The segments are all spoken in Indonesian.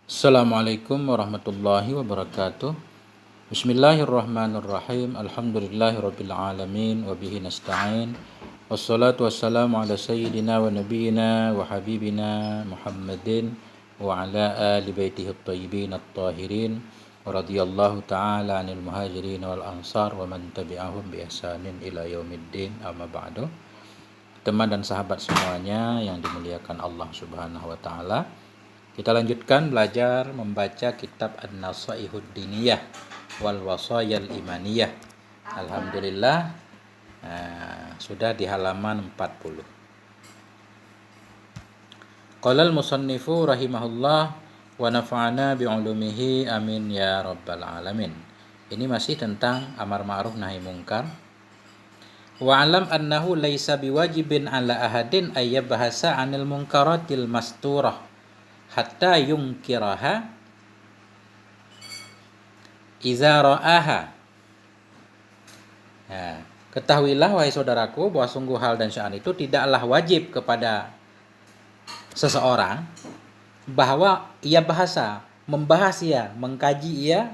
Assalamualaikum warahmatullahi wabarakatuh. Bismillahirrahmanirrahim. Alhamdulillahirabbil alamin wa bihi nasta'in. Wassalatu wassalamu ala sayyidina wa nabiyyina wa habibina Muhammadin wa ala ali baitihi at-tayyibin at-tahirin wa radhiyallahu ta'ala 'anil muhajirin wal ansar wa man tabi'ahum bi ihsanin ila yaumiddin. Amma ba'du. Teman dan sahabat semuanya yang dimuliakan Allah Subhanahu wa taala. Kita lanjutkan belajar membaca kitab An-Nasaihud Diniyah wal Wasayal Imaniyah. Alhamdulillah sudah di halaman 40. Qala al-musannifu rahimahullah wa nafa'ana bi'ulumihi amin ya rabbal alamin. Ini masih tentang amar ma'ruf nahi mungkar. Wa alam annahu laisa biwajibin ala ahadin ayyabhasa 'anil munkaratil masturah hatta yungkiraha iza ra'aha. Ketahuilah wahai saudaraku bahwa sungguh hal dan sya'an itu tidaklah wajib kepada seseorang bahwa ia membahas ia, mengkaji ia,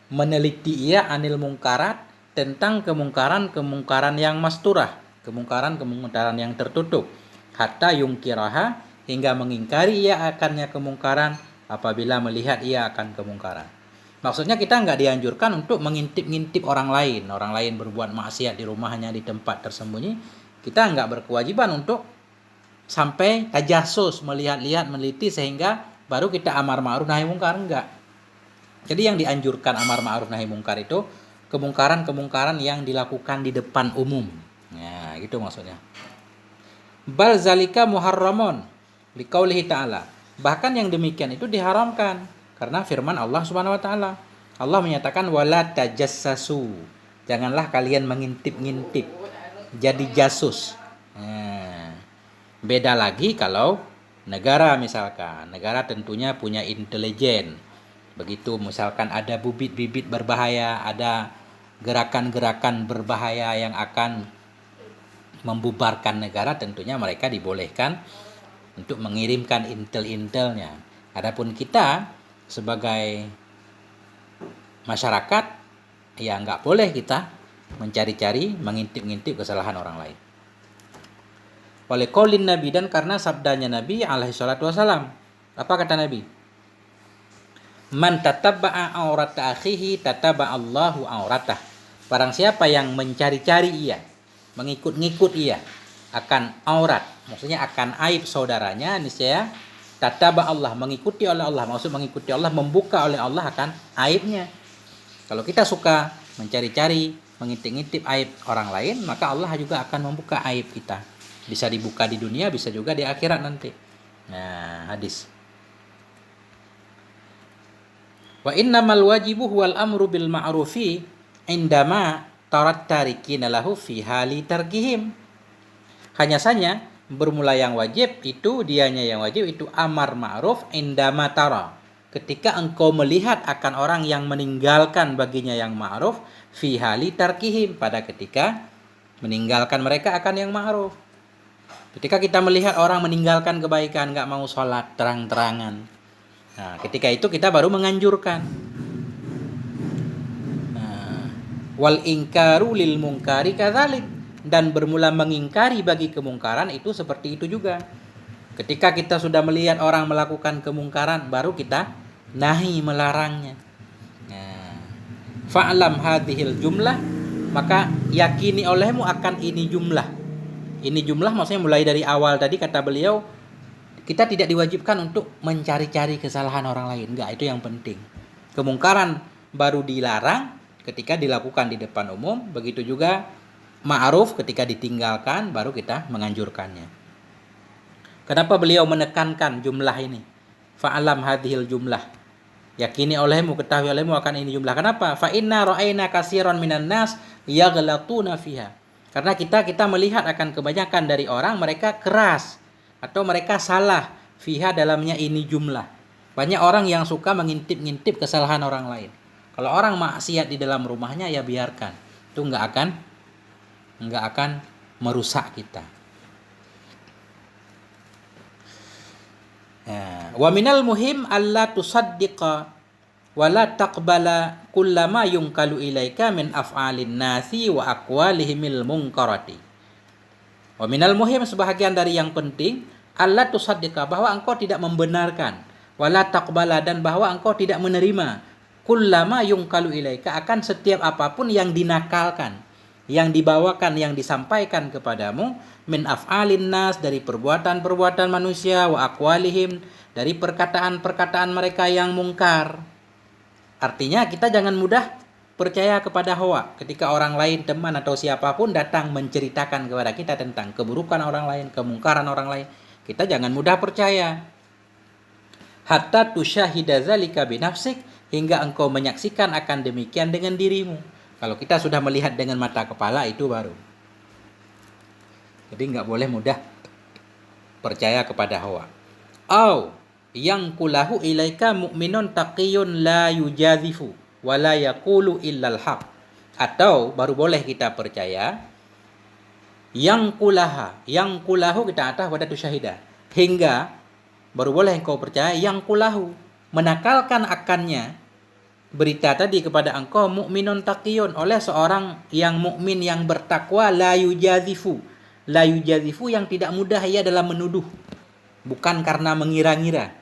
meneliti ia anil mungkarat, tentang kemungkaran yang masturah, kemungkaran yang tertutup, hatta yungkiraha, hingga mengingkari ia akannya kemungkaran apabila melihat ia akan kemungkaran. Maksudnya kita nggak dianjurkan untuk mengintip-ngintip orang lain berbuat maksiat di rumahnya, di tempat tersembunyi. Kita nggak berkewajiban untuk sampai tajasus, melihat-lihat, meneliti sehingga baru kita amar ma'ruf nahi mungkar, enggak. Jadi yang dianjurkan amar ma'ruf nahi mungkar itu kemungkaran yang dilakukan di depan umum. Nah, gitu maksudnya. Bal zalika muharramun liqaulihi ta'ala. Bahkan yang demikian itu diharamkan karena firman Allah Subhanahu wa taala. Allah menyatakan wala tajassasu. Janganlah kalian mengintip-ngintip, jadi jasus. Beda lagi kalau negara misalkan. Negara tentunya punya intelijen. Begitu misalkan ada bibit-bibit berbahaya, ada gerakan-gerakan berbahaya yang akan membubarkan negara, tentunya mereka dibolehkan untuk mengirimkan intel-intelnya. Adapun kita sebagai masyarakat, ya nggak boleh kita mencari-cari, mengintip-ngintip kesalahan orang lain. Oleh qaulin Nabi, dan karena sabdanya Nabi alaihi salatu wasalam. Apa kata Nabi? Man tatabba'a aurata akhihi tataba'allahu auratah. Barang siapa yang mencari-cari ia, mengikut-ngikut ia akan aurat, maksudnya akan aib saudaranya, niscaya tataba Allah, mengikuti oleh Allah. Maksud mengikuti Allah, membuka oleh Allah akan aibnya. Kalau kita suka mencari-cari, mengintip-ngintip aib orang lain, maka Allah juga akan membuka aib kita. Bisa dibuka di dunia, bisa juga di akhirat nanti. Nah, hadis. Wa innamal wajibu huwal amru bil ma'rufi indama tarat tarikina lahu fi hali tarkihim. Hanya saja bermula yang wajib itu, dianya yang wajib itu amar ma'ruf indama tara, ketika engkau melihat akan orang yang meninggalkan baginya yang ma'ruf, fi hali tarkihim, pada ketika meninggalkan mereka akan yang ma'ruf. Ketika kita melihat orang meninggalkan kebaikan, nggak mau sholat terang-terangan, nah ketika itu kita baru menganjurkan. Wal ingkaru lil mungkari kadzalik, dan bermula mengingkari bagi kemungkaran itu seperti itu juga. Ketika kita sudah melihat orang melakukan kemungkaran, baru kita nahi, melarangnya. Fa'lam hadhil jumlah, maka yakini olehmu akan ini jumlah. Ini jumlah maksudnya mulai dari awal tadi kata beliau, kita tidak diwajibkan untuk mencari-cari kesalahan orang lain. Enggak, itu yang penting. Kemungkaran baru dilarang ketika dilakukan di depan umum, begitu juga ma'ruf ketika ditinggalkan baru kita menganjurkannya. Kenapa beliau menekankan jumlah ini? Fa'alam hadhil jumlah, yakini olehmu, ketahui olehmu akan ini jumlah. Kenapa? Fa inna ra'ayna katsiran minan nas yaghlatuna fiha. Karena kita melihat akan kebanyakan dari orang, mereka keras atau mereka salah fiha, dalamnya ini jumlah. Banyak orang yang suka mengintip-ngintip kesalahan orang lain. Kalau orang maksiat di dalam rumahnya, ya biarkan. Itu nggak akan merusak kita. Wa minal muhim alla tusaddiqa wa la taqbala kullama yungkalu ilaika min af'alin nasi wa aqwalihimil munkarati. Wa minal muhim, sebahagian dari yang penting, alla tusaddiqa, bahwa engkau tidak membenarkan, wala taqbala, dan bahwa engkau tidak menerima, kullama yungkalu ilaika, akan setiap apapun yang dinakalkan, yang dibawakan, yang disampaikan kepadamu, min af'alin nas, dari perbuatan-perbuatan manusia, wa aqwalihim, dari perkataan-perkataan mereka yang mungkar. Artinya kita jangan mudah percaya kepada hawa ketika orang lain, teman atau siapapun datang menceritakan kepada kita tentang keburukan orang lain, kemungkaran orang lain. Kita jangan mudah percaya. Hatta tusyahida zalika binafsik, hingga engkau menyaksikan akan demikian dengan dirimu. Kalau kita sudah melihat dengan mata kepala, itu baru. Jadi nggak boleh mudah percaya kepada hawa. Au yang kulahu ilaika mu'minun taqiyun la yujazifu wa la yaqulu illal haq. Atau baru boleh kita percaya yang kulahu kita atas pada tusyahida, hingga baru boleh engkau percaya yang kulahu, menakalkan akannya berita tadi kepada engkau, mukminun taqiyun, oleh seorang yang mukmin yang bertakwa, la yujazifu yang tidak mudah ia dalam menuduh, bukan karena mengira-ngira.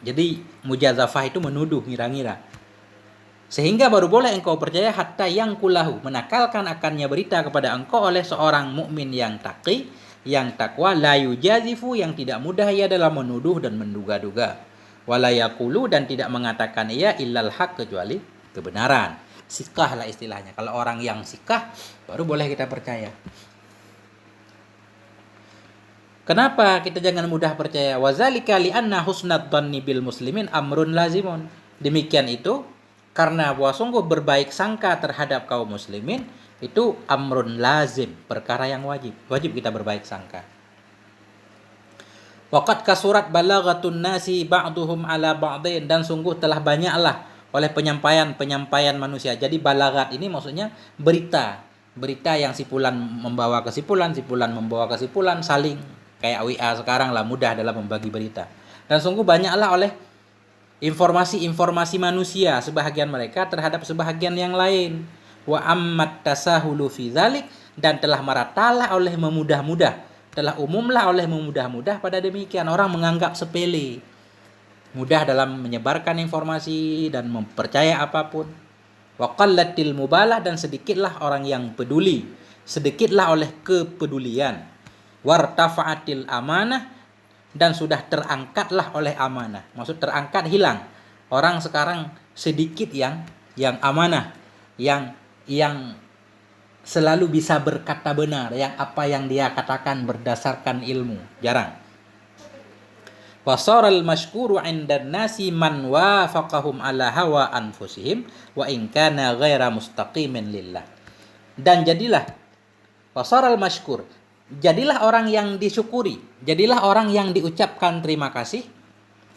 Jadi mujazafah itu menuduh, ngira-ngira. Sehingga baru boleh engkau percaya hatta yang kulahu, menakalkan akannya berita kepada engkau oleh seorang mukmin yang taqi, yang takwa, la yujazifu, yang tidak mudah ia dalam menuduh dan menduga-duga, wala yaqulu, dan tidak mengatakan ia illal haq, kecuali kebenaran. Sikah lah istilahnya. Kalau orang yang sikah baru boleh kita percaya. Kenapa kita jangan mudah percaya? Wazalika li'anna husnad dhanni bil muslimin amrun lazimun. Demikian itu karena bahwa sungguh berbaik sangka terhadap kaum muslimin itu amrun lazim, perkara yang wajib. Wajib kita berbaik sangka. Waqad kasurat balaghatun nasi ba'duhum ala ba'din, dan sungguh telah banyaklah oleh penyampaian manusia. Jadi balaghat ini maksudnya berita yang sipulan membawa kesimpulan membawa kesimpulan, saling kayak WA sekarang lah, mudah dalam membagi berita. Dan sungguh banyaklah oleh informasi manusia, sebahagian mereka terhadap sebahagian yang lain. Wa ammat tasahulu fi dzalik, dan telah meratalah oleh memudah-mudah, telah umumlah oleh memudah-mudah pada demikian. Orang menganggap sepele, mudah dalam menyebarkan informasi dan mempercaya apapun. Wa qallatil mubalah, dan sedikitlah orang yang peduli, sedikitlah oleh kepedulian. Wartafa'atil amanah, dan sudah terangkatlah oleh amanah. Maksud terangkat, hilang. Orang sekarang sedikit yang amanah, yang selalu bisa berkata benar, yang apa yang dia katakan berdasarkan ilmu, jarang. Wasaral mashkuru 'indan nasi man wafaqahum ala hawa anfusihim wa in kana ghaira mustaqimin lillah. Dan jadilah wasaral mashkur, jadilah orang yang disyukuri, jadilah orang yang diucapkan terima kasih,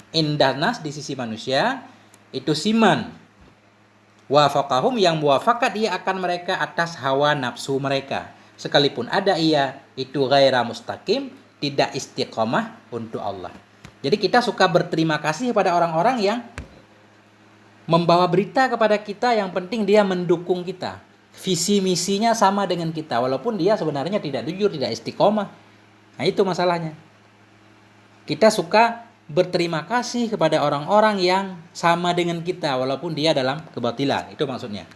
indanas, di sisi manusia, itu siman wafaqahum, yang muwafakat ia akan mereka atas hawa nafsu mereka, sekalipun ada ia itu ghaira mustaqim, tidak istiqomah untuk Allah. Jadi kita suka berterima kasih pada orang-orang yang membawa berita kepada kita, yang penting dia mendukung kita, visi misinya sama dengan kita, walaupun dia sebenarnya tidak jujur, tidak istiqomah. Nah itu masalahnya. Kita suka berterima kasih kepada orang-orang yang sama dengan kita, walaupun dia dalam kebatilan. Itu maksudnya.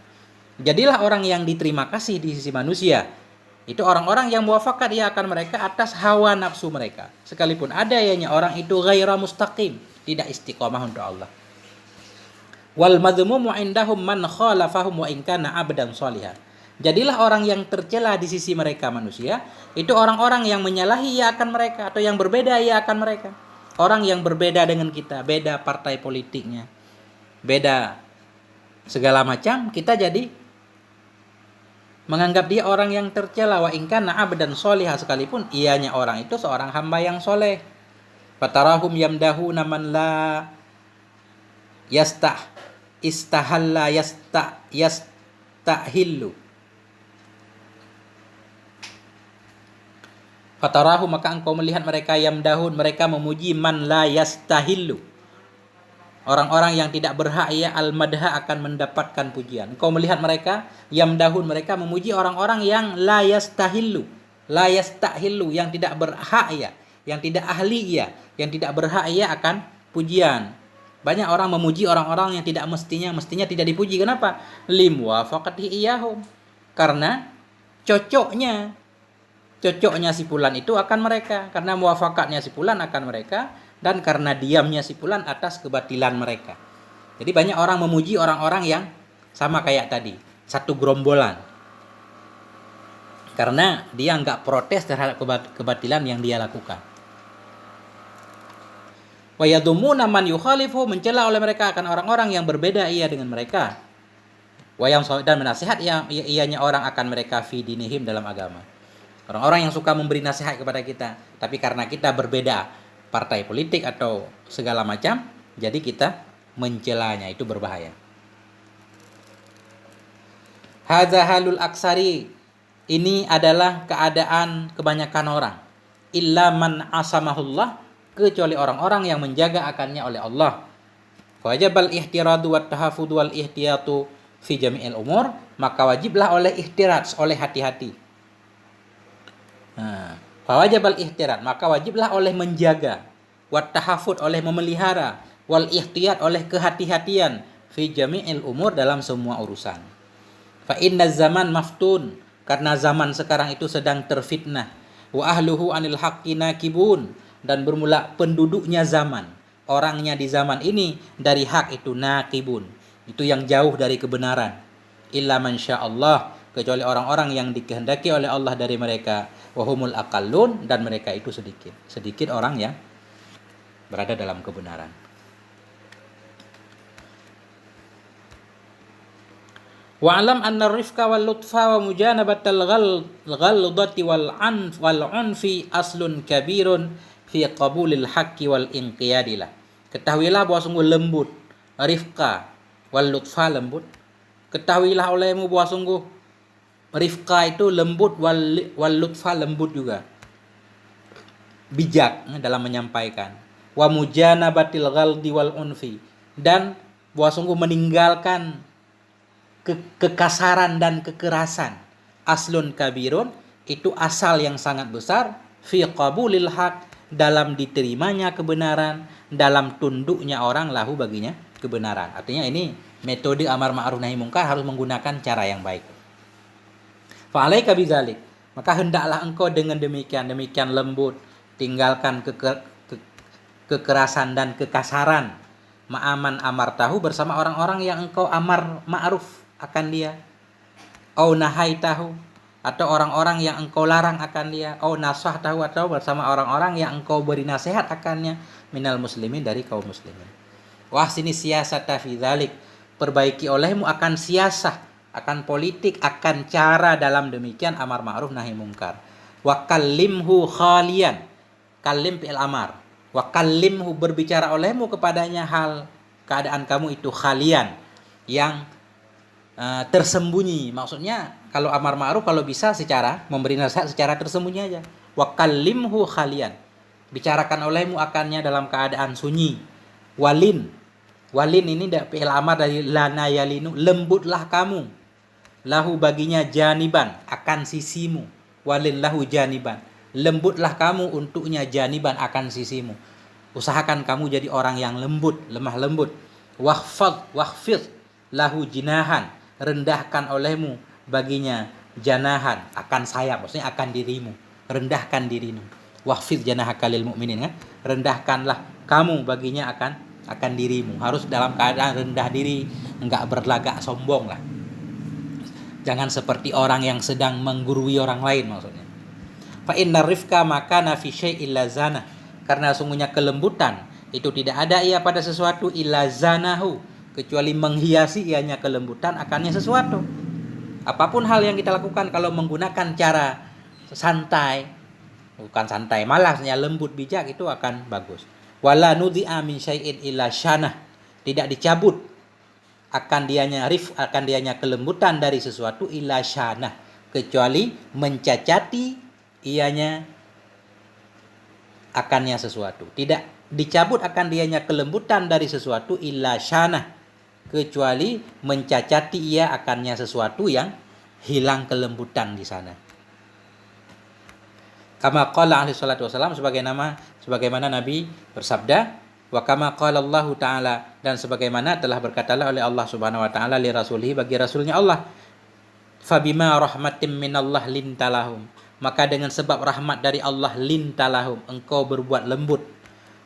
Jadilah orang yang diterima kasih di sisi manusia. Itu orang-orang yang muwafakat ia akan mereka atas hawa nafsu mereka, sekalipun ada ianya orang itu ghaira mustaqim, tidak istiqomah untuk Allah. Wal madhmumu indahum man khalafahum wa in kana abdan shalihan. Jadilah orang yang tercela di sisi mereka manusia, itu orang-orang yang menyalahi ia akan mereka, atau yang berbeda ia akan mereka. Orang yang berbeda dengan kita, beda partai politiknya, beda segala macam, kita jadi menganggap dia orang yang tercela. Wa in kana abdan shalihan, sekalipun ianya orang itu seorang hamba yang soleh. Fatarahum yamdahuna man la istahalla yastahillu. Fatarahu, maka engkau melihat mereka yamdahun, mereka memuji man la yastahillu, orang-orang yang tidak berhak ya al-madha akan mendapatkan pujian. Engkau melihat mereka yamdahun, mereka memuji orang-orang yang la yastahillu, yang tidak berhak ya, yang tidak ahli ya, yang tidak berhak ya akan pujian. Banyak orang memuji orang-orang yang tidak mestinya tidak dipuji. Kenapa? Lim wafaqati iyahum, karena cocoknya si fulan itu akan mereka, karena muwafaqatnya si fulan akan mereka, dan karena diamnya si fulan atas kebatilan mereka. Jadi banyak orang memuji orang-orang yang sama kayak tadi, satu gerombolan, karena dia nggak protes terhadap kebatilan yang dia lakukan. Wa yadumuna man yukhalifu, mencela oleh mereka akan orang-orang yang berbeda ia dengan mereka. Wa yang dan menasihat ianya orang akan mereka fi dinihim, dalam agama. Orang-orang yang suka memberi nasihat kepada kita, tapi karena kita berbeda partai politik atau segala macam, jadi kita mencelanya, itu berbahaya. Hadza halul aksari, ini adalah keadaan kebanyakan orang. Illa man asamahullah, kecuali orang-orang yang menjaga akannya oleh Allah. Wajibal ihtiradu wat tahafud wal ihtiyatu fi jami'il umur, maka wajiblah oleh ihtirat, oleh hati-hati. Fawajibal ihtirat, maka wajiblah oleh menjaga, wat tahafud, oleh memelihara, wal ihtiyat, oleh kehati-hatian, fi jami'il umur, dalam semua urusan. Fa inna zaman maftun, karena zaman sekarang itu sedang terfitnah. Wa ahluhu anil haqqi nakibun, dan bermula penduduknya zaman, orangnya di zaman ini dari hak itu nakibun, itu yang jauh dari kebenaran. Illa man sya'allah, kecuali orang-orang yang dikehendaki oleh Allah dari mereka. Wahumul aqallun, dan mereka itu sedikit orang yang berada dalam kebenaran. Wa'alam anna rifqa wal lutfa wa mujanabatal ghaldati wal unfi aslun kabirun fi qabulil haqqi wal inqiyadilah. Ketahuilah bahwa sungguh lembut, rifqa wal lutfa, lembut. Ketahuilah olehmu bahwa sungguh rifqa itu lembut, wal lutfa, lembut juga, bijak dalam menyampaikan. Wa mujanabatil ghaldi wal unfi, dan bahwa sungguh meninggalkan kekasaran dan kekerasan. Aslun kabirun, itu asal yang sangat besar. Fi qabulil haq, dalam diterimanya kebenaran, dalam tunduknya orang lahu baginya kebenaran. Artinya ini metode amar ma'ruf nahi mungkar harus menggunakan cara yang baik. Fa'alaika bizalik, maka hendaklah engkau dengan demikian lembut, tinggalkan kekerasan dan kekasaran. Ma'aman amar tahu, bersama orang-orang yang engkau amar ma'ruf akan dia. Au nahai tahu, atau orang-orang yang engkau larang akan dia. Au nasah tahu, atau bersama orang-orang yang engkau beri nasihat akannya. Minal muslimin, dari kaum muslimin. Wah, sini siasata fi dzalik, perbaiki olehmu akan siasah, akan politik, akan cara dalam demikian amar ma'ruf nahi mungkar. Wa kallimhu khalian, kallim fi'il amar. Wa kallimhu, berbicara olehmu kepadanya hal keadaan kamu itu khalian, yang tersembunyi. Maksudnya kalau amar ma'ruf, kalau bisa secara memberi nasihat secara tersembunyi aja. Wa kallimhu khalian, bicarakan olehmu akannya dalam keadaan sunyi. Walin ini fi'il amar dari lana yalinu, lembutlah kamu, lahu baginya janiban, akan sisimu. Walin lahu janiban, lembutlah kamu untuknya, janiban, akan sisimu. Usahakan kamu jadi orang yang lembut, lemah lembut. Wahfid lahu jinahan, rendahkan olehmu baginya janahan, akan sayap, maksudnya akan dirimu, rendahkan dirimu. Wahfid janahaka lil mu'minin, kan? Rendahkanlah kamu baginya akan dirimu. Harus dalam keadaan rendah diri, enggak berlagak sombong lah. Jangan seperti orang yang sedang menggurui orang lain, maksudnya. Fa inna rifqa makana fi syai'il lazana, karena sungguhnya kelembutan itu tidak ada ia pada sesuatu illa zanahu, kecuali menghiasi ianya kelembutan akannya sesuatu. Apapun hal yang kita lakukan kalau menggunakan cara santai, bukan santai malah lembut bijak, itu akan bagus. Wala nudhi'a min syai'in illa syanah, tidak dicabut akan dianya kelembutan dari sesuatu illa syanah, kecuali mencacati ianya akannya sesuatu. Tidak dicabut akan dianya kelembutan dari sesuatu illa syanah, kecuali mencacati ia akannya sesuatu yang hilang kelembutan di sana. Kama qala alaihi salatu wasalam, sebagaimana Nabi bersabda, wa kama qala Allah taala, dan sebagaimana telah berkatalah oleh Allah Subhanahu wa taala li rasulihi, bagi rasulnya Allah, fabima rahmatim minallah lintalahum, maka dengan sebab rahmat dari Allah lintalahum, engkau berbuat lembut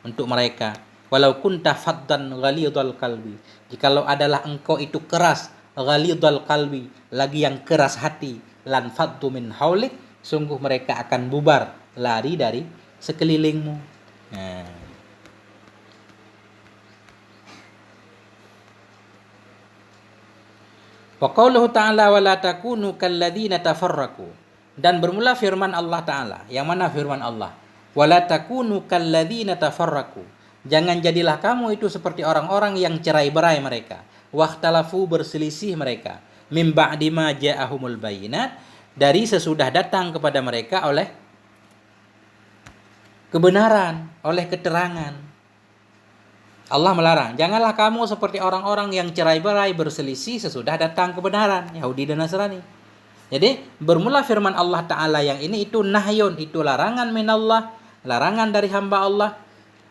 untuk mereka. Walau kunta faddan ghalidhal qalbi, jikalau adalah engkau itu keras, ghalidhal qalbi, lagi yang keras hati, lan faddu min haulik, sungguh mereka akan bubar, lari dari sekelilingmu. Nah. Wa qauluhu ta'ala wa la takunu kalladzina tafarraqu, dan bermula firman Allah Ta'ala, yang mana firman Allah, wa la takunu kalladzina tafarraqu, jangan jadilah kamu itu seperti orang-orang yang cerai-berai mereka, wakhtalafu, berselisih mereka, mim ba'di ma ja'ahumul bayyinat, dari sesudah datang kepada mereka oleh kebenaran, oleh keterangan. Allah melarang, janganlah kamu seperti orang-orang yang cerai-berai berselisih sesudah datang kebenaran, Yahudi dan Nasrani. Jadi bermula firman Allah Ta'ala yang ini itu nahyun, itu larangan minallah, larangan dari hamba Allah,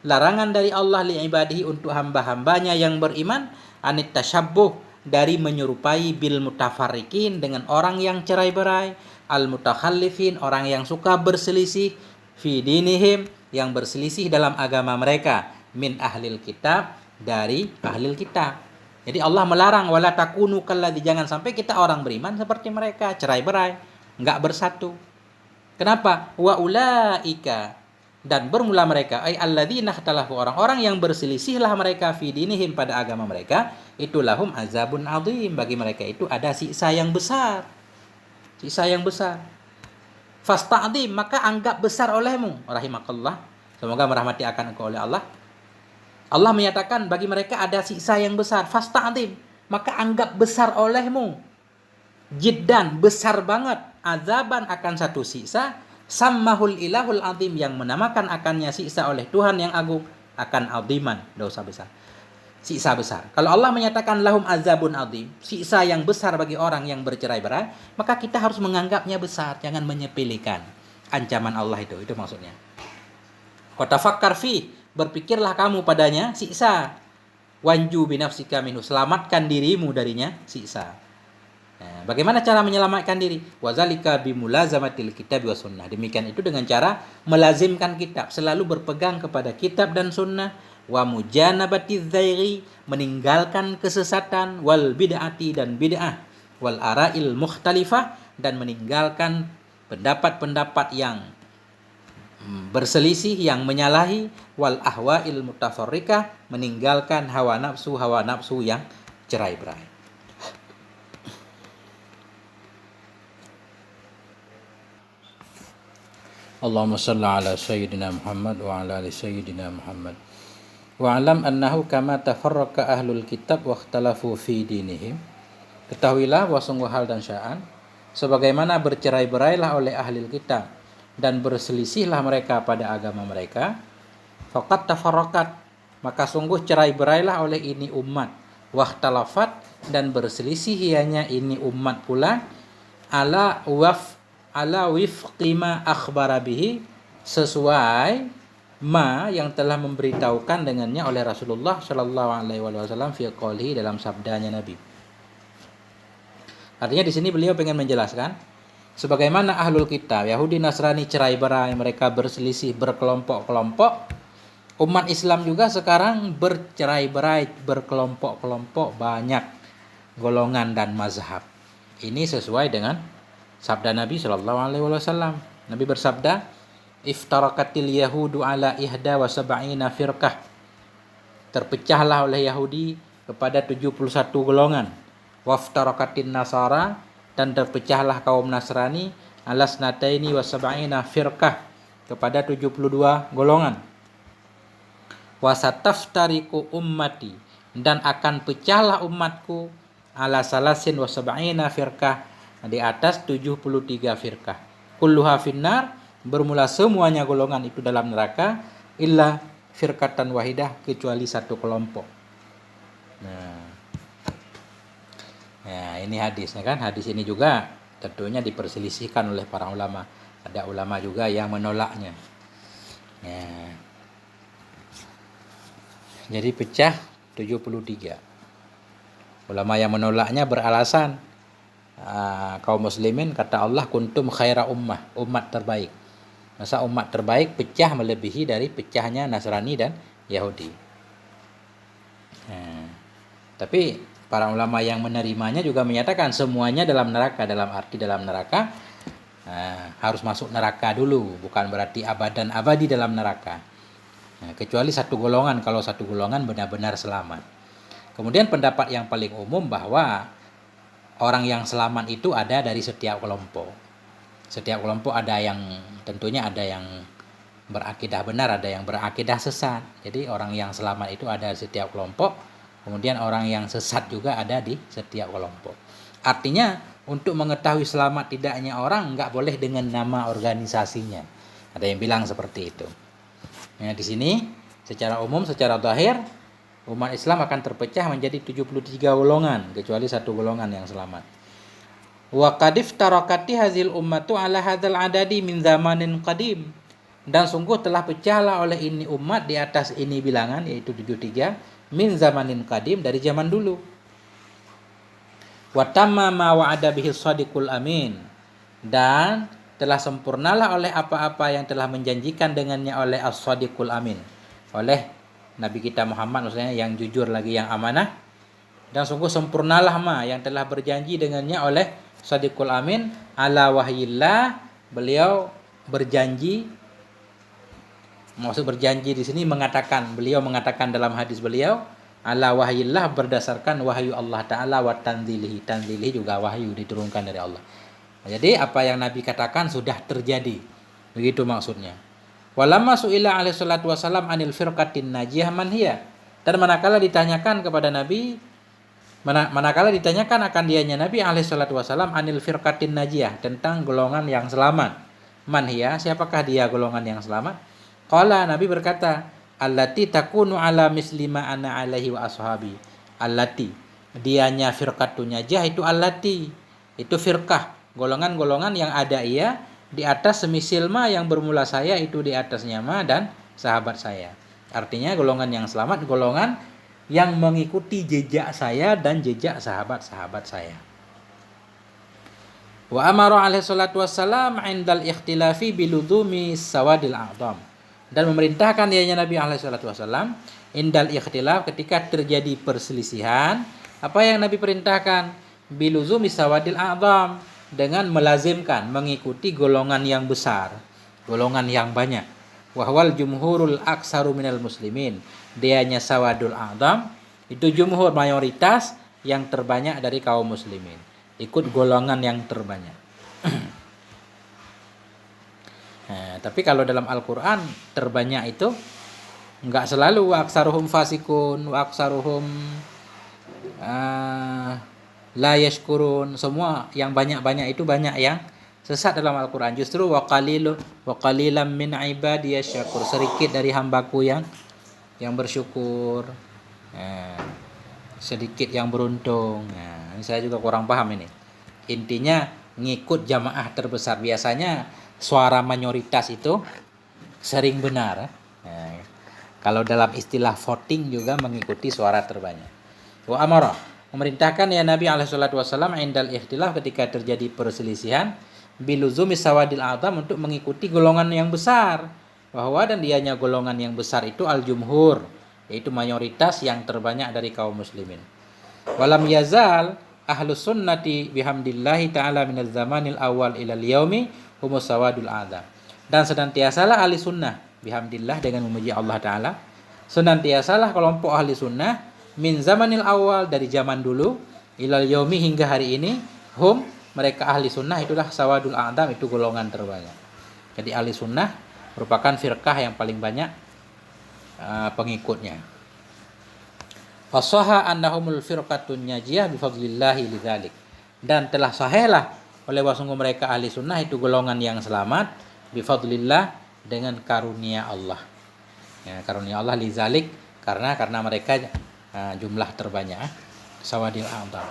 larangan dari Allah li'ibadihi, untuk hamba-hambanya yang beriman, anit tasyabbuh, dari menyerupai bil mutafarriqin, dengan orang yang cerai-berai, al mutakhallifin, orang yang suka berselisih, fi dinihim, yang berselisih dalam agama mereka, min ahlil kitab, dari ahlil kitab. Jadi Allah melarang, wala takunu kalladzi, jangan sampai kita orang beriman seperti mereka, cerai-berai, enggak bersatu. Kenapa? Wa ulaika, dan bermula mereka, ay alladzina ikhtalafu, orang-orang yang berselisihlah mereka, fi dinihim, pada agama mereka, itu lahum azabun adzim, bagi mereka itu ada siksa yang besar. Siksa yang besar. Fasta'dim, maka anggap besar olehmu, rahimakallah, semoga merahmati akan engkau oleh Allah. Allah menyatakan bagi mereka ada siksa yang besar. Fasta'dim, maka anggap besar olehmu. Jiddan, besar banget. Azaban, akan satu siksa. Sammahul ilahul azim, yang menamakan akannya siksa oleh Tuhan yang agung, akan aziman, dosa besar, siksa besar. Kalau Allah menyatakan lahum azabun azim, siksa yang besar bagi orang yang bercerai-berai, maka kita harus menganggapnya besar, jangan menyepelekan ancaman Allah itu maksudnya. Wa tafakkar fi, berpikirlah kamu padanya siksa. Wanju binafsika minhu, selamatkan dirimu darinya siksa. Nah, bagaimana cara menyelamatkan diri? Wazalika bimulazamatil kitab wa sunnah. Demikian itu dengan cara melazimkan kitab, selalu berpegang kepada kitab dan sunnah. Wa mujanabatiz zaighi, meninggalkan kesesatan, wal bid'ati, dan bid'ah, wal ara'il mukhtalifah, dan meninggalkan pendapat-pendapat yang berselisih, yang menyalahi, wal ahwa'il mutafarriqah, meninggalkan hawa nafsu yang cerai-berai. Allahumma shalli ala sayyidina Muhammad wa ala ali sayyidina Muhammad. Wa alam annahu kama tafarraqa ahlul kitab wa ikhtalafu fi dinihim. Ketahuilah bahwa sungguh hal dan sya'an, sebagaimana bercerai-berailah oleh ahli kitab dan berselisihlah mereka pada agama mereka, faqad tafarraqat, maka sungguh cerai-berailah oleh ini umat, wa ikhtalafat, dan berselisih ianya ini umat pula, ala wifqi ma akhbara bihi, sesuai ma yang telah memberitahukan dengannya oleh Rasulullah sallallahu alaihi wasallam fi qoulihi, dalam sabdanya Nabi. Artinya di sini beliau ingin menjelaskan sebagaimana ahlul kitab, Yahudi Nasrani cerai-berai, mereka berselisih, berkelompok-kelompok, umat Islam juga sekarang bercerai-berai, berkelompok-kelompok, banyak golongan dan mazhab. Ini sesuai dengan sabda Nabi sallallahu alaihi wasallam. Nabi bersabda, iftaraqatil yahudu ala ihda wa sab'ina firqah, terpecahlah oleh Yahudi kepada 71 golongan. Waftaraqatin nasara, dan terpecahlah kaum Nasrani ala snataini wa sab'ina firqah, kepada 72 golongan. Wasataftariqu ummati, dan akan pecahlah umatku ala salasin wa sab'ina firqah, di atas 73 firqah. Kulluha finnar, bermula semuanya golongan itu dalam neraka illa firqatan wahidah, kecuali satu kelompok. Nah, ini hadisnya kan. Hadis ini juga tentunya diperselisihkan oleh para ulama. Ada ulama juga yang menolaknya. Nah, jadi pecah 73. Ulama yang menolaknya beralasan kaum muslimin, kata Allah, kuntum khaira ummah, umat terbaik. Masa umat terbaik pecah melebihi dari pecahnya Nasrani dan Yahudi. Tapi para ulama yang menerimanya juga menyatakan semuanya dalam neraka. Dalam arti dalam neraka harus masuk neraka dulu, bukan berarti abadan abadi dalam neraka. Kecuali satu golongan, kalau satu golongan benar-benar selamat. Kemudian pendapat yang paling umum bahwa orang yang selamat itu ada dari setiap kelompok. Setiap kelompok tentunya ada yang berakidah benar, ada yang berakidah sesat. Jadi orang yang selamat itu ada di setiap kelompok. Kemudian orang yang sesat juga ada di setiap kelompok. Artinya untuk mengetahui selamat tidaknya orang nggak boleh dengan nama organisasinya. Ada yang bilang seperti itu. Nah, di sini secara umum, secara zahir, umat Islam akan terpecah menjadi 73 golongan, kecuali satu golongan yang selamat. Wa qadif tarakati hazil ummatu ala hadzal adadi min zamanin qadim. Dan sungguh telah pecahlah oleh ini umat di atas ini bilangan, yaitu 73, min zamanin qadim, dari zaman dulu. Wa tamma ma wa'ada bihi shadiqul amin. Dan telah sempurnalah oleh apa-apa yang telah menjanjikan dengannya oleh as-shadiqul amin, oleh Nabi kita Muhammad, maksudnya yang jujur lagi yang amanah. Dan sungguh sempurnalah yang telah berjanji dengannya oleh Shadiqul Amin ala wahyillah. Beliau berjanji, maksud berjanji di sini beliau mengatakan dalam hadis beliau, ala wahyillah, berdasarkan wahyu Allah Ta'ala, wa tanzilihi. Tanzilihi juga wahyu diturunkan dari Allah. Jadi apa yang Nabi katakan sudah terjadi. Begitu maksudnya. Walamma su'ila alaihi salatu wassalam anil firqatin najiyah man hiya. Dan manakala ditanyakan akan dianya Nabi alaihi salatu wassalam anil firqatin najiyah, tentang golongan yang selamat. Man hiya, siapakah dia golongan yang selamat? Qala, Nabi berkata, allati takunu ala mislima ana alaihi wa ashabi. Allati, dianya firqatun najiyah itu allati, itu firqah, golongan-golongan yang ada ia di atas semisil yang bermula saya itu di atasnya dan sahabat saya. Artinya golongan yang selamat, golongan yang mengikuti jejak saya dan jejak sahabat-sahabat saya. Wa amara alaihi salatu wassalam indal ikhtilafi biludumi sawadil a'dham. Dan memerintahkan Nabi alaihi salatu wassalam indal ikhtilaf, ketika terjadi perselisihan. Apa yang Nabi perintahkan? Biluzumi sawadil a'dham, dengan melazimkan mengikuti golongan yang besar, golongan yang banyak. Wahwal jumhurul aksaru minal muslimin, dianya sawadul a'dham, itu jumhur, mayoritas yang terbanyak dari kaum muslimin, ikut golongan yang terbanyak. Tapi kalau dalam Al-Quran terbanyak itu enggak selalu wa aksaruhum fasikun, wa aksaruhum la yashkurun. Semua yang banyak-banyak itu banyak yang sesat dalam Al-Quran. Justru wa qalilam min ibadiyasy syakur, sedikit dari hambaku yang bersyukur, sedikit yang beruntung. Ini saya juga kurang paham ini. Intinya ngikut jamaah terbesar. Biasanya suara mayoritas itu sering benar. Kalau dalam istilah voting juga mengikuti suara terbanyak. Wa amara, memerintahkan Nabi alaihi salatu wasallam indal ikhtilaf, ketika terjadi perselisihan, biluzumi sawadil a'dham, untuk mengikuti golongan yang besar. Bahwa dan dianya golongan yang besar itu al-jumhur, yaitu mayoritas yang terbanyak dari kaum muslimin. Walam yazal ahlus sunnati bihamdillahi ta'ala minaz zamanil awal ilal yaumi humus sawadul a'dham. Dan senantiasalah ahli sunnah, bihamdillah, dengan memuji Allah Ta'ala, senantiasalah kelompok ahli sunnah min zamanil awal, dari zaman dulu, ilal yaumi, hingga hari ini, hum, mereka ahli sunnah itulah sawadul a'dham, itu golongan terbanyak. Jadi ahli sunnah merupakan firqah yang paling banyak pengikutnya. Fasaha annahumul firqatun najiyah bifadlillahi lidzalik. Dan telah sahihlah oleh wasungguh mereka ahli sunnah itu golongan yang selamat, Bifadlillah, dengan karunia Allah. Ya, karunia Allah lizalik, karena mereka jumlah terbanyak, sawadil a'dham.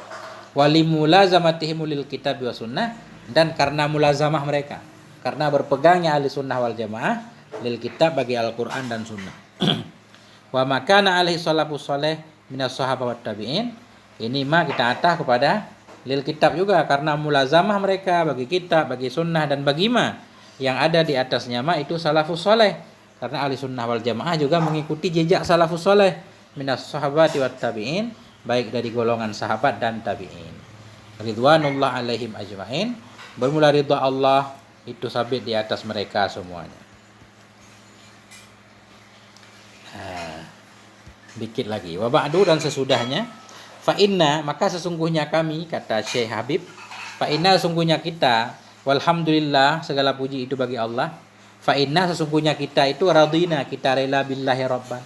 Walimulazamatihim lil kitab wa sunnah, dan karena mulazamah mereka, karena berpegangnya ahli sunnah wal jamaah lil kitab, bagi Al-Quran dan sunnah. Wa makana alaihi salafus saleh minas sahabah wat tabi'in, ini mah kita atah kepada lil kitab juga, karena mulazamah mereka bagi kitab, bagi sunnah, dan bagi ma yang ada di atasnya mah itu salafus saleh, karena ahli sunnah wal jamaah juga mengikuti jejak salafus saleh minas sahabati wat tabi'in, baik dari golongan sahabat dan tabi'in. Ridwanullah alaihim ajma'in, bermula ridha Allah itu sabit di atas mereka semuanya. Dikit lagi, wa ba'du, dan sesudahnya, fa inna, maka sesungguhnya kami, kata Syekh Habib, fa inna, sesungguhnya kita, walhamdulillah, segala puji itu bagi Allah, fa inna, sesungguhnya kita itu radina, kita rela billahi rabban.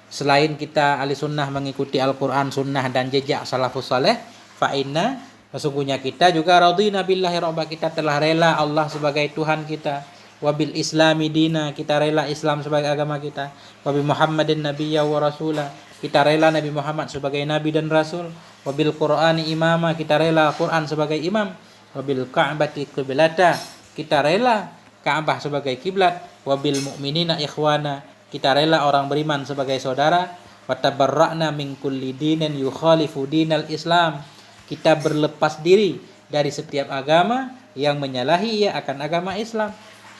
Selain kita ahli sunnah mengikuti Al-Quran, sunnah, dan jejak salafus saleh, fa inna, sesungguhnya kita juga radina billahi rabban, kita telah rela Allah sebagai Tuhan kita. Wabil islami dina, kita rela Islam sebagai agama kita. Wabi Muhammadin nabiyya wa rasulah, kita rela Nabi Muhammad sebagai nabi dan rasul. Wabil Qur'ani imama, kita rela Quran sebagai imam. Wabil Ka'bati qiblata, kita rela Ka'bah sebagai kiblat. Wabil mu'minina ikhwana, kita rela orang beriman sebagai saudara. Watabarra'na min kulli dinin yukhalifu dinal Islam, kita berlepas diri dari setiap agama yang menyalahi akan agama Islam.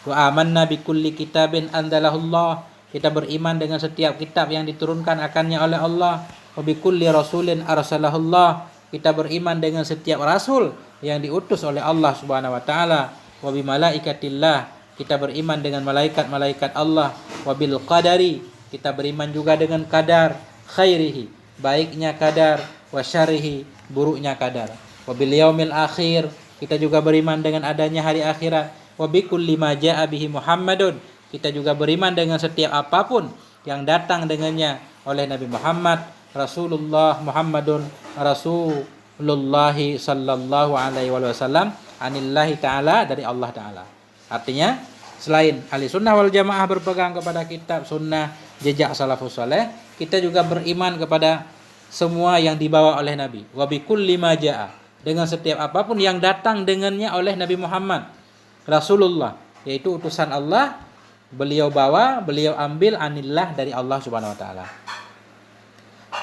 Wa amanna bi kulli kitabin anzalahullah, kita beriman dengan setiap kitab yang diturunkan akannya oleh Allah. Wa bi kulli rasulin arsalahullah, kita beriman dengan setiap rasul yang diutus oleh Allah Subhanahu wa taala. Wa bi malaikatillah, kita beriman dengan malaikat-malaikat Allah. Wa bil qadari, kita beriman juga dengan kadar, khairihi, baiknya kadar, wa syarrihi, buruknya kadar. Wa bil yaumil akhir, kita juga beriman dengan adanya hari akhirat. Wa bi kulli ma jaa bihi Muhammadun, kita juga beriman dengan setiap apapun yang datang dengannya oleh Nabi Muhammad, Rasulullah Muhammadun Rasulullah sallallahu alaihi wasallam, anillahi ta'ala, dari Allah Ta'ala. Artinya, selain ahli sunnah wal jamaah berpegang kepada kitab, sunnah, jejak salafus saleh, kita juga beriman kepada semua yang dibawa oleh Nabi. Wa bi kulli ma jaa, dengan setiap apapun yang datang dengannya oleh Nabi Muhammad Rasulullah, yaitu utusan Allah, beliau bawa, beliau ambil, anillah, dari Allah Subhanahu wa taala.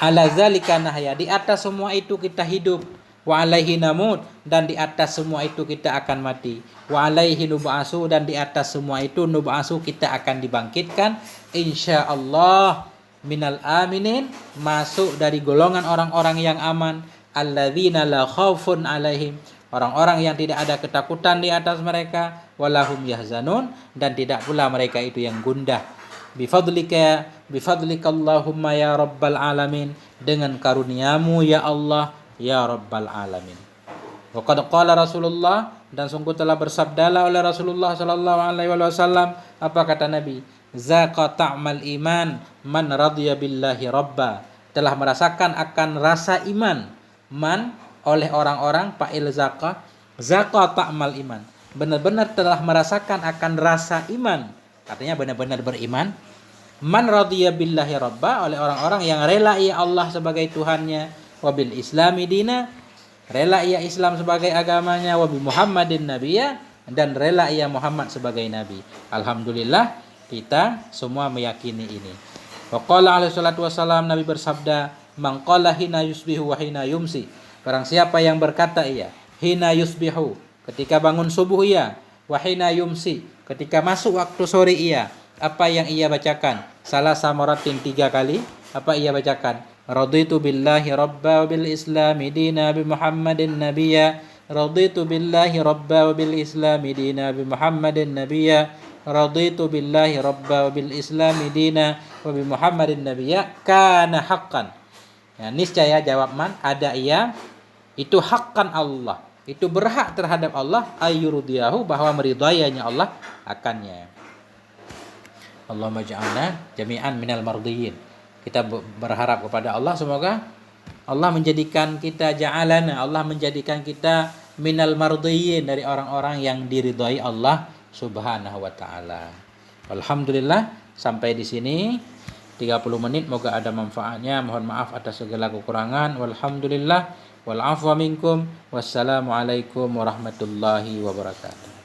Ala zalika nahya, di atas semua itu kita hidup. Wa alaihi namut, dan di atas semua itu kita akan mati. Wa alaihi nub'asu, dan di atas semua itu nub'asu, kita akan dibangkitkan insyaallah minal aminin, masuk dari golongan orang-orang yang aman. Alladzina la khaufun alaihim, orang-orang yang tidak ada ketakutan di atas mereka. Walahum yahzanun, dan tidak pula mereka itu yang gundah. Bifadlika Allahumma ya rabbal alamin, dengan karuniamu ya Allah ya rabbal alamin. Wa qad qala Rasulullah, dan sungguh telah bersabdalah oleh Rasulullah sallallahu alaihi wasallam, apa kata Nabi? Zaqa ta'mal iman man radiya billahi rabba, telah merasakan akan rasa iman man, oleh orang-orang, fa'il zaqa ta'mal iman, benar-benar telah merasakan akan rasa iman, artinya benar-benar beriman. Man radhiya billahi rabba, oleh orang-orang yang rela ia Allah sebagai Tuhannya. Wabil islami dina, rela ia Islam sebagai agamanya. Wabi Muhammadin nabiyya, dan rela ia Muhammad sebagai nabi. Alhamdulillah, kita semua meyakini ini. Wa qala alaihi salatu wassalam, Nabi bersabda, man qala hina yusbihu wa hina yumsi, barang siapa yang berkata ia hina yusbihu, ketika bangun subuh ia, wa hina yumsi, ketika masuk waktu sore ia, apa yang ia bacakan? Salah samaratin, 3 kali. Apa ia bacakan? Raditu billahi rabba wa bil islami dina bi Muhammadin nabiyya. Raditu billahi rabba wa bil islami dina bi Muhammadin nabiyya. Raditu billahi rabba wa bil islami dina wa bi Muhammadin nabiyya. Kana haqqan, ya, niscaya, jawab man, ada ia, itu haqqan Allah, itu berhak terhadap Allah, ayyurdiyahu, bahwa meridainya Allah akannya. Allahumma ja'alna jami'an minal mardiyin, kita berharap kepada Allah, semoga Allah menjadikan kita, ja'alana, Allah menjadikan kita minal mardiyin, dari orang-orang yang diridai Allah Subhanahu wa taala. Alhamdulillah, sampai di sini 30 menit, moga ada manfaatnya. Mohon maaf atas segala kekurangan. Walhamdulillah wal afwa minkum. Wassalamualaikum warahmatullahi wabarakatuh.